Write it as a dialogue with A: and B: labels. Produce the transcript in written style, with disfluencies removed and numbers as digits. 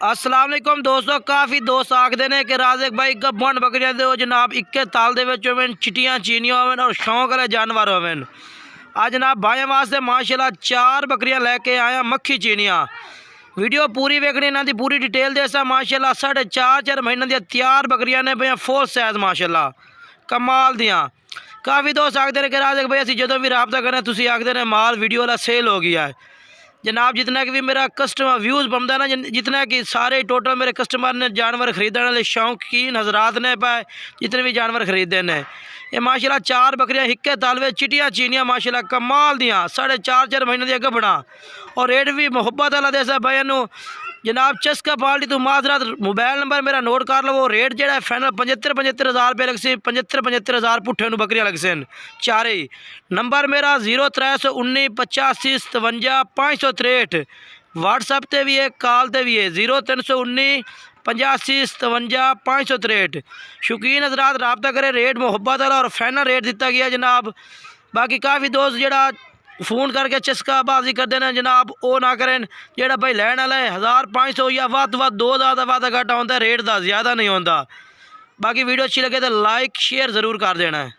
A: अस्सलाम वालेकुम दोस्तों, काफ़ी दोस्त आखते हैं कि राज़िक भाई गब्बन बकरियां दो जनाब इक्के ताल दे विच होवन, चिट्टियां चीनियां होवन और शौक वाले जानवर होवन। आज जनाब भाइयों वास्ते माशाल्लाह 4 बकरियां लेके आया मक्खी चीनियां। वीडियो पूरी वेखनी, इन्हां दी पूरी डिटेल देसा। माशाल्लाह 4.5 महीने दी तैयार बकरियां ने भैया, फुल साइज माशाल्लाह कमाल दियां। काफ़ी दोस्त आखते हैं कि राज़िक भाई असीं जदों भी राबता करें तुसीं आखदे ने माल वीडियो वाला सेल हो गया है। जनाब जितना कि भी मेरा कस्टमर व्यूज़ बनता है ना, जितना कि सारे टोटल मेरे कस्टमर ने जानवर खरीदने वाले शौकीन हजरात ने पाए, जितने भी जानवर खरीदे ने ये माशाल्लाह 4 बकरियां हिक्के तालवे चिटियां चीनियां माशाल्लाह कमाल दियां 4.5 महीने दी गबड़ा और रेट भी मुहब्बत वाला देसा भाई नू। जनाब चस्का पार्टी तू माजरात मोबाइल नंबर मेरा नोट कर लो। रेट जो फाइनल 75,000 रुपये लग सी, 75,000 पुट्ठे नू बकरियां लग सन चारे ही। नंबर मेरा 0319 85 57 563। व्हाट्सएप ते भी है, कॉल ते भी है 0319 85 57 563। शौकीन हजरात रबता करे, रेट मुहब्बत वाला और फाइनल रेट दिता गया जनाब। बाकी काफ़ी दोस्त जोड़ा फोन करके चस्काबाजी करते हैं जनाब, वो ना करें। जोड़ा भाई लैन वाला है 1500 या वध 2000 का वादा घाटा होता है, रेट का ज़्यादा नहीं होता। बाकी वीडियो अच्छी लगे तो लाइक शेयर ज़रूर कर देना है।